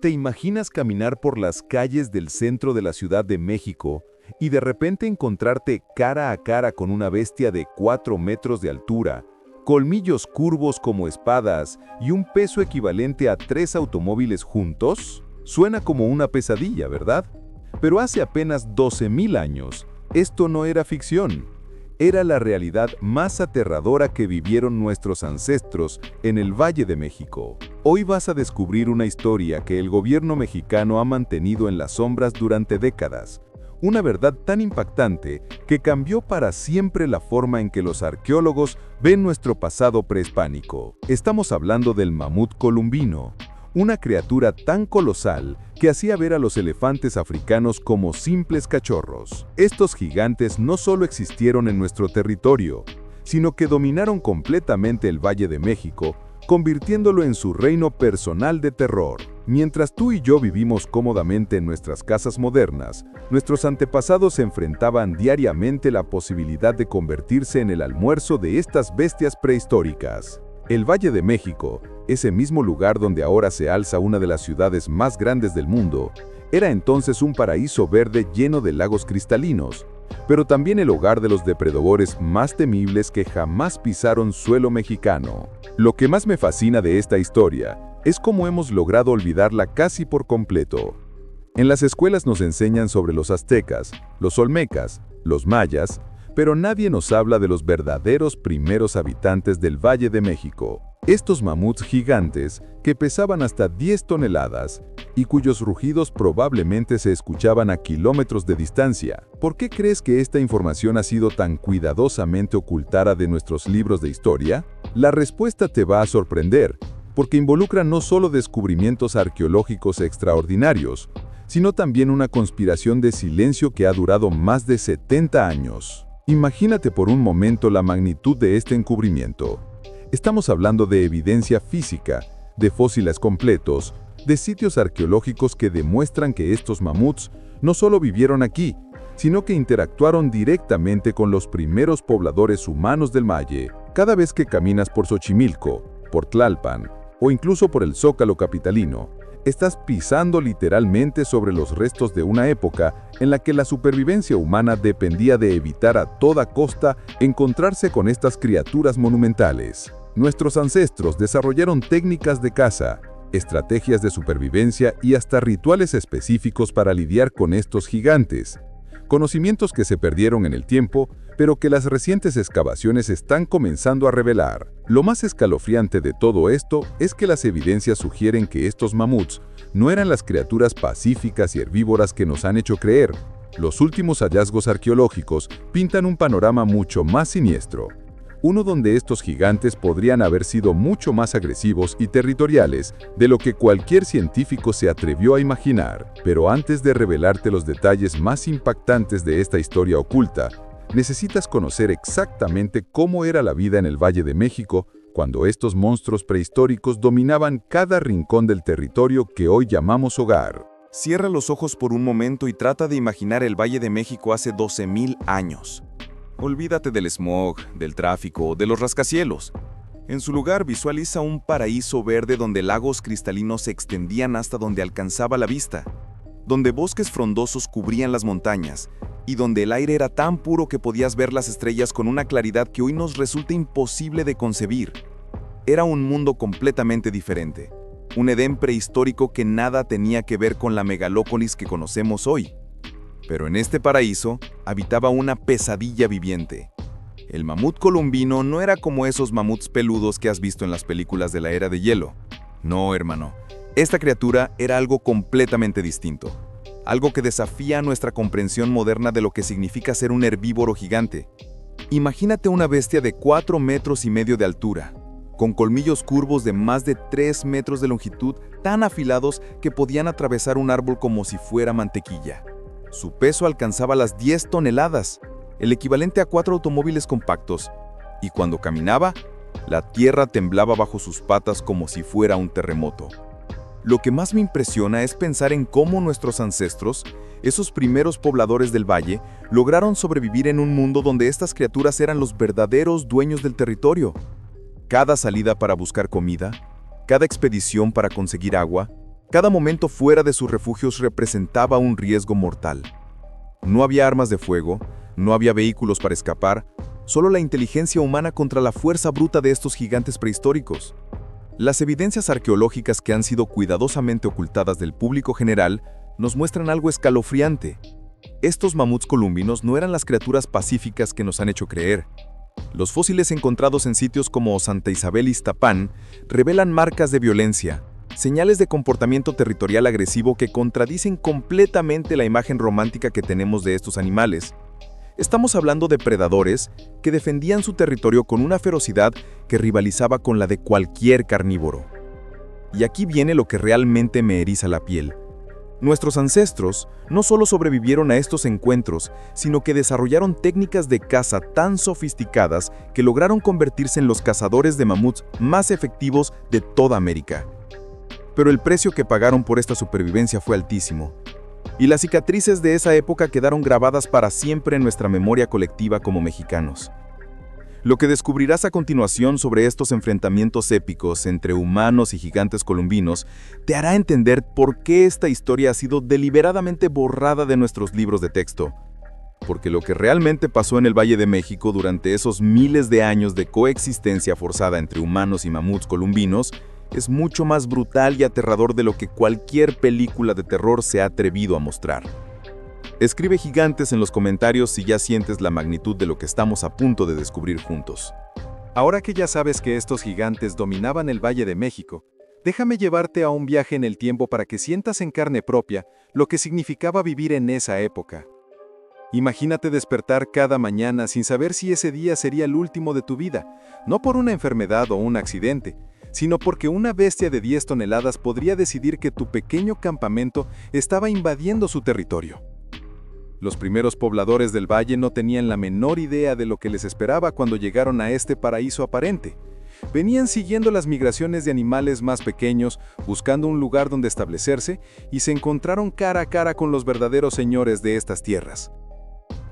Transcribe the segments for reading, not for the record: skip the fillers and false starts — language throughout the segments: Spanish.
¿Te imaginas caminar por las calles del centro de la Ciudad de México y de repente encontrarte cara a cara con una bestia de 4 metros de altura, colmillos curvos como espadas y un peso equivalente a 3 automóviles juntos? Suena como una pesadilla, ¿verdad? Pero hace apenas 12.000 años, esto no era ficción. Era la realidad más aterradora que vivieron nuestros ancestros en el Valle de México. Hoy vas a descubrir una historia que el gobierno mexicano ha mantenido en las sombras durante décadas. Una verdad tan impactante que cambió para siempre la forma en que los arqueólogos ven nuestro pasado prehispánico. Estamos hablando del mamut columbino, una criatura tan colosal que hacía ver a los elefantes africanos como simples cachorros. Estos gigantes no solo existieron en nuestro territorio, sino que dominaron completamente el Valle de México, convirtiéndolo en su reino personal de terror. Mientras tú y yo vivimos cómodamente en nuestras casas modernas, nuestros antepasados se enfrentaban diariamente la posibilidad de convertirse en el almuerzo de estas bestias prehistóricas. El Valle de México, ese mismo lugar donde ahora se alza una de las ciudades más grandes del mundo, era entonces un paraíso verde lleno de lagos cristalinos, pero también el hogar de los depredadores más temibles que jamás pisaron suelo mexicano. Lo que más me fascina de esta historia es cómo hemos logrado olvidarla casi por completo. En las escuelas nos enseñan sobre los aztecas, los olmecas, los mayas, pero nadie nos habla de los verdaderos primeros habitantes del Valle de México. Estos mamuts gigantes que pesaban hasta 10 toneladas y cuyos rugidos probablemente se escuchaban a kilómetros de distancia. ¿Por qué crees que esta información ha sido tan cuidadosamente ocultada de nuestros libros de historia? La respuesta te va a sorprender, porque involucra no solo descubrimientos arqueológicos extraordinarios, sino también una conspiración de silencio que ha durado más de 70 años. Imagínate por un momento la magnitud de este encubrimiento. Estamos hablando de evidencia física, de fósiles completos, de sitios arqueológicos que demuestran que estos mamuts no solo vivieron aquí, sino que interactuaron directamente con los primeros pobladores humanos del Valle. Cada vez que caminas por Xochimilco, por Tlalpan o incluso por el Zócalo capitalino, estás pisando literalmente sobre los restos de una época en la que la supervivencia humana dependía de evitar a toda costa encontrarse con estas criaturas monumentales. Nuestros ancestros desarrollaron técnicas de caza, estrategias de supervivencia y hasta rituales específicos para lidiar con estos gigantes. Conocimientos que se perdieron en el tiempo, pero que las recientes excavaciones están comenzando a revelar. Lo más escalofriante de todo esto es que las evidencias sugieren que estos mamuts no eran las criaturas pacíficas y herbívoras que nos han hecho creer. Los últimos hallazgos arqueológicos pintan un panorama mucho más siniestro. Uno donde estos gigantes podrían haber sido mucho más agresivos y territoriales de lo que cualquier científico se atrevió a imaginar. Pero antes de revelarte los detalles más impactantes de esta historia oculta, necesitas conocer exactamente cómo era la vida en el Valle de México cuando estos monstruos prehistóricos dominaban cada rincón del territorio que hoy llamamos hogar. Cierra los ojos por un momento y trata de imaginar el Valle de México hace 12.000 años. Olvídate del smog, del tráfico, de los rascacielos. En su lugar visualiza un paraíso verde donde lagos cristalinos se extendían hasta donde alcanzaba la vista, donde bosques frondosos cubrían las montañas y donde el aire era tan puro que podías ver las estrellas con una claridad que hoy nos resulta imposible de concebir. Era un mundo completamente diferente, un Edén prehistórico que nada tenía que ver con la megalópolis que conocemos hoy. Pero en este paraíso habitaba una pesadilla viviente. El mamut columbino no era como esos mamuts peludos que has visto en las películas de la era de hielo. No, hermano. Esta criatura era algo completamente distinto. Algo que desafía nuestra comprensión moderna de lo que significa ser un herbívoro gigante. Imagínate una bestia de 4,5 metros de altura, con colmillos curvos de más de 3 metros de longitud tan afilados que podían atravesar un árbol como si fuera mantequilla. Su peso alcanzaba las 10 toneladas, el equivalente a 4 automóviles compactos, y cuando caminaba, la tierra temblaba bajo sus patas como si fuera un terremoto. Lo que más me impresiona es pensar en cómo nuestros ancestros, esos primeros pobladores del valle, lograron sobrevivir en un mundo donde estas criaturas eran los verdaderos dueños del territorio. Cada salida para buscar comida, cada expedición para conseguir agua, Cada momento fuera de sus refugios representaba un riesgo mortal. No había armas de fuego, no había vehículos para escapar, solo la inteligencia humana contra la fuerza bruta de estos gigantes prehistóricos. Las evidencias arqueológicas que han sido cuidadosamente ocultadas del público general nos muestran algo escalofriante. Estos mamuts columbinos no eran las criaturas pacíficas que nos han hecho creer. Los fósiles encontrados en sitios como Santa Isabel y Iztapán revelan marcas de violencia, señales de comportamiento territorial agresivo que contradicen completamente la imagen romántica que tenemos de estos animales. Estamos hablando de predadores que defendían su territorio con una ferocidad que rivalizaba con la de cualquier carnívoro. Y aquí viene lo que realmente me eriza la piel. Nuestros ancestros no solo sobrevivieron a estos encuentros, sino que desarrollaron técnicas de caza tan sofisticadas que lograron convertirse en los cazadores de mamuts más efectivos de toda América. Pero el precio que pagaron por esta supervivencia fue altísimo, y las cicatrices de esa época quedaron grabadas para siempre en nuestra memoria colectiva como mexicanos. Lo que descubrirás a continuación sobre estos enfrentamientos épicos entre humanos y gigantes columbinos te hará entender por qué esta historia ha sido deliberadamente borrada de nuestros libros de texto. Porque lo que realmente pasó en el Valle de México durante esos miles de años de coexistencia forzada entre humanos y mamuts columbinos es mucho más brutal y aterrador de lo que cualquier película de terror se ha atrevido a mostrar. Escribe gigantes en los comentarios si ya sientes la magnitud de lo que estamos a punto de descubrir juntos. Ahora que ya sabes que estos gigantes dominaban el Valle de México, déjame llevarte a un viaje en el tiempo para que sientas en carne propia lo que significaba vivir en esa época. Imagínate despertar cada mañana sin saber si ese día sería el último de tu vida, no por una enfermedad o un accidente, sino porque una bestia de 10 toneladas podría decidir que tu pequeño campamento estaba invadiendo su territorio. Los primeros pobladores del valle no tenían la menor idea de lo que les esperaba cuando llegaron a este paraíso aparente. Venían siguiendo las migraciones de animales más pequeños, buscando un lugar donde establecerse, y se encontraron cara a cara con los verdaderos señores de estas tierras.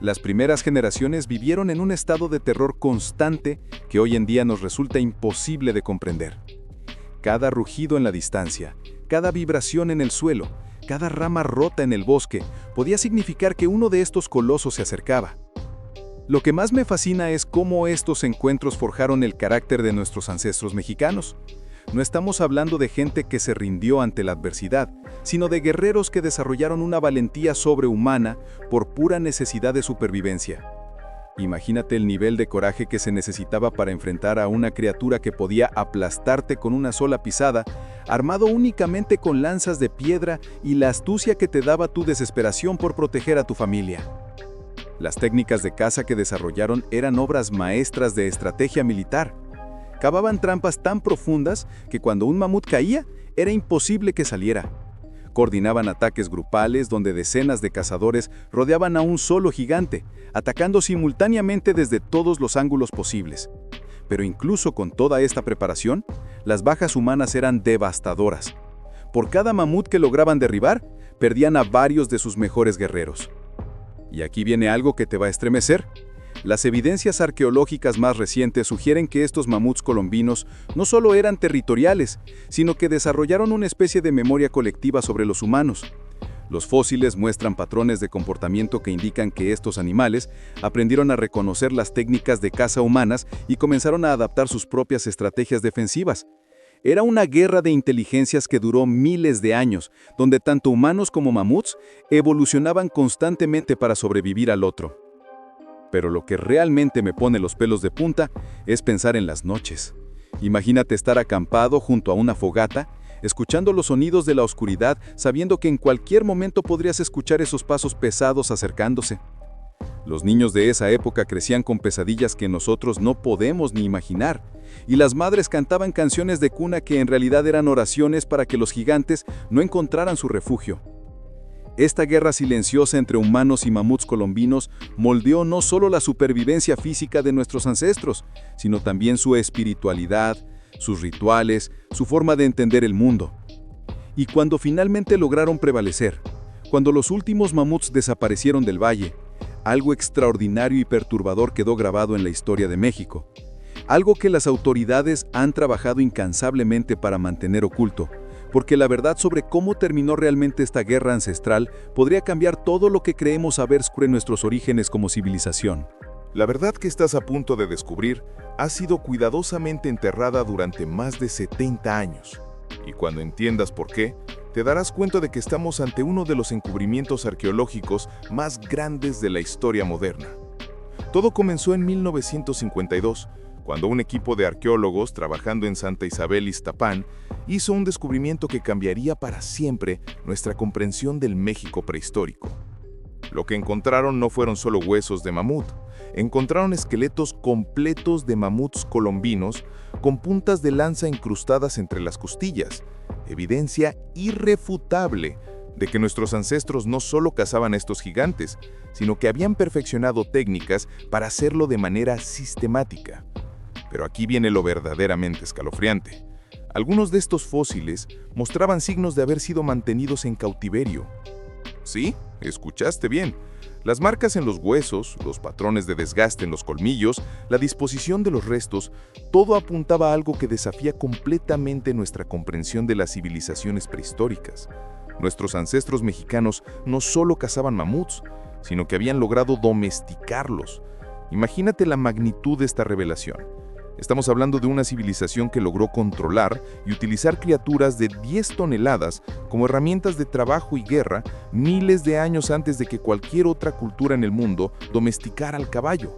Las primeras generaciones vivieron en un estado de terror constante que hoy en día nos resulta imposible de comprender. Cada rugido en la distancia, cada vibración en el suelo, cada rama rota en el bosque podía significar que uno de estos colosos se acercaba. Lo que más me fascina es cómo estos encuentros forjaron el carácter de nuestros ancestros mexicanos. No estamos hablando de gente que se rindió ante la adversidad, sino de guerreros que desarrollaron una valentía sobrehumana por pura necesidad de supervivencia. Imagínate el nivel de coraje que se necesitaba para enfrentar a una criatura que podía aplastarte con una sola pisada, armado únicamente con lanzas de piedra y la astucia que te daba tu desesperación por proteger a tu familia. Las técnicas de caza que desarrollaron eran obras maestras de estrategia militar. Cavaban trampas tan profundas que cuando un mamut caía, era imposible que saliera. Coordinaban ataques grupales donde decenas de cazadores rodeaban a un solo gigante, atacando simultáneamente desde todos los ángulos posibles. Pero incluso con toda esta preparación, las bajas humanas eran devastadoras. Por cada mamut que lograban derribar, perdían a varios de sus mejores guerreros. Y aquí viene algo que te va a estremecer. Las evidencias arqueológicas más recientes sugieren que estos mamuts colombinos no solo eran territoriales, sino que desarrollaron una especie de memoria colectiva sobre los humanos. Los fósiles muestran patrones de comportamiento que indican que estos animales aprendieron a reconocer las técnicas de caza humanas y comenzaron a adaptar sus propias estrategias defensivas. Era una guerra de inteligencias que duró miles de años, donde tanto humanos como mamuts evolucionaban constantemente para sobrevivir al otro. Pero lo que realmente me pone los pelos de punta es pensar en las noches. Imagínate estar acampado junto a una fogata, escuchando los sonidos de la oscuridad, sabiendo que en cualquier momento podrías escuchar esos pasos pesados acercándose. Los niños de esa época crecían con pesadillas que nosotros no podemos ni imaginar, y las madres cantaban canciones de cuna que en realidad eran oraciones para que los gigantes no encontraran su refugio. Esta guerra silenciosa entre humanos y mamuts colombinos moldeó no solo la supervivencia física de nuestros ancestros, sino también su espiritualidad, sus rituales, su forma de entender el mundo. Y cuando finalmente lograron prevalecer, cuando los últimos mamuts desaparecieron del valle, algo extraordinario y perturbador quedó grabado en la historia de México. Algo que las autoridades han trabajado incansablemente para mantener oculto, porque la verdad sobre cómo terminó realmente esta guerra ancestral podría cambiar todo lo que creemos saber sobre nuestros orígenes como civilización. La verdad que estás a punto de descubrir ha sido cuidadosamente enterrada durante más de 70 años. Y cuando entiendas por qué, te darás cuenta de que estamos ante uno de los encubrimientos arqueológicos más grandes de la historia moderna. Todo comenzó en 1952, cuando un equipo de arqueólogos trabajando en Santa Isabel, Iztapán, hizo un descubrimiento que cambiaría para siempre nuestra comprensión del México prehistórico. Lo que encontraron no fueron solo huesos de mamut, encontraron esqueletos completos de mamuts colombinos con puntas de lanza incrustadas entre las costillas, evidencia irrefutable de que nuestros ancestros no solo cazaban a estos gigantes, sino que habían perfeccionado técnicas para hacerlo de manera sistemática. Pero aquí viene lo verdaderamente escalofriante. Algunos de estos fósiles mostraban signos de haber sido mantenidos en cautiverio. Sí, escuchaste bien. Las marcas en los huesos, los patrones de desgaste en los colmillos, la disposición de los restos, todo apuntaba a algo que desafía completamente nuestra comprensión de las civilizaciones prehistóricas. Nuestros ancestros mexicanos no solo cazaban mamuts, sino que habían logrado domesticarlos. Imagínate la magnitud de esta revelación. Estamos hablando de una civilización que logró controlar y utilizar criaturas de 10 toneladas como herramientas de trabajo y guerra miles de años antes de que cualquier otra cultura en el mundo domesticara al caballo.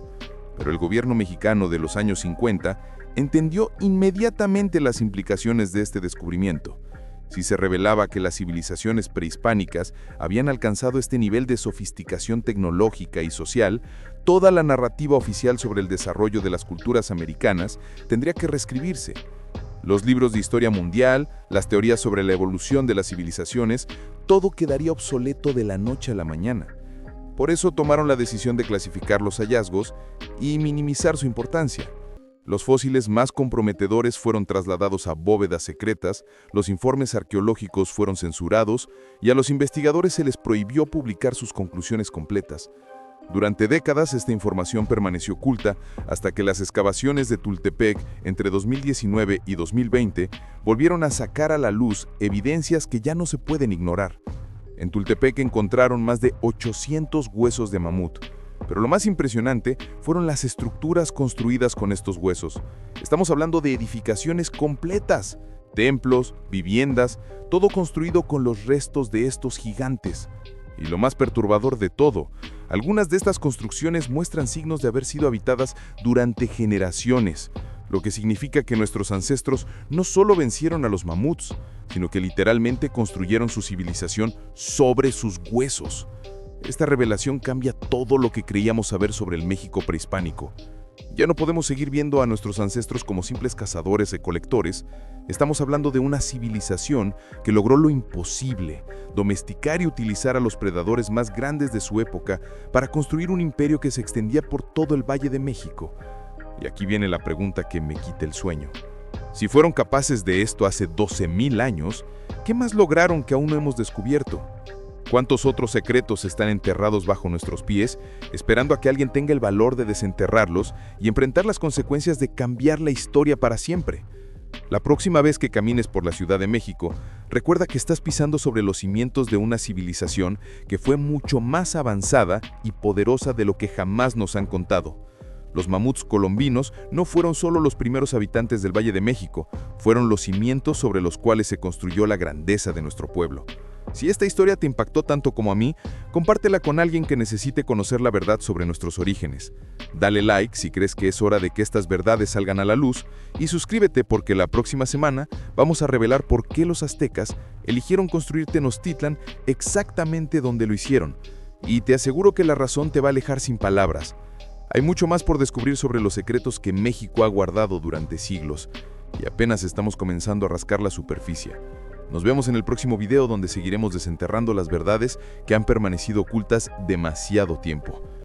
Pero el gobierno mexicano de los años 50 entendió inmediatamente las implicaciones de este descubrimiento. Si se revelaba que las civilizaciones prehispánicas habían alcanzado este nivel de sofisticación tecnológica y social, toda la narrativa oficial sobre el desarrollo de las culturas americanas tendría que reescribirse. Los libros de historia mundial, las teorías sobre la evolución de las civilizaciones, todo quedaría obsoleto de la noche a la mañana. Por eso tomaron la decisión de clasificar los hallazgos y minimizar su importancia. Los fósiles más comprometedores fueron trasladados a bóvedas secretas, los informes arqueológicos fueron censurados y a los investigadores se les prohibió publicar sus conclusiones completas. Durante décadas esta información permaneció oculta hasta que las excavaciones de Tultepec entre 2019 y 2020 volvieron a sacar a la luz evidencias que ya no se pueden ignorar. En Tultepec encontraron más de 800 huesos de mamut. Pero lo más impresionante fueron las estructuras construidas con estos huesos. Estamos hablando de edificaciones completas, templos, viviendas, todo construido con los restos de estos gigantes. Y lo más perturbador de todo, algunas de estas construcciones muestran signos de haber sido habitadas durante generaciones, lo que significa que nuestros ancestros no solo vencieron a los mamuts, sino que literalmente construyeron su civilización sobre sus huesos. Esta revelación cambia todo lo que creíamos saber sobre el México prehispánico. Ya no podemos seguir viendo a nuestros ancestros como simples cazadores y colectores. Estamos hablando de una civilización que logró lo imposible, domesticar y utilizar a los predadores más grandes de su época para construir un imperio que se extendía por todo el Valle de México. Y aquí viene la pregunta que me quita el sueño. Si fueron capaces de esto hace 12,000 años, ¿qué más lograron que aún no hemos descubierto? ¿Cuántos otros secretos están enterrados bajo nuestros pies, esperando a que alguien tenga el valor de desenterrarlos y enfrentar las consecuencias de cambiar la historia para siempre? La próxima vez que camines por la Ciudad de México, recuerda que estás pisando sobre los cimientos de una civilización que fue mucho más avanzada y poderosa de lo que jamás nos han contado. Los mamuts colombinos no fueron solo los primeros habitantes del Valle de México, fueron los cimientos sobre los cuales se construyó la grandeza de nuestro pueblo. Si esta historia te impactó tanto como a mí, compártela con alguien que necesite conocer la verdad sobre nuestros orígenes. Dale like si crees que es hora de que estas verdades salgan a la luz y suscríbete porque la próxima semana vamos a revelar por qué los aztecas eligieron construir Tenochtitlan exactamente donde lo hicieron. Y te aseguro que la razón te va a alejar sin palabras. Hay mucho más por descubrir sobre los secretos que México ha guardado durante siglos y apenas estamos comenzando a rascar la superficie. Nos vemos en el próximo video donde seguiremos desenterrando las verdades que han permanecido ocultas demasiado tiempo.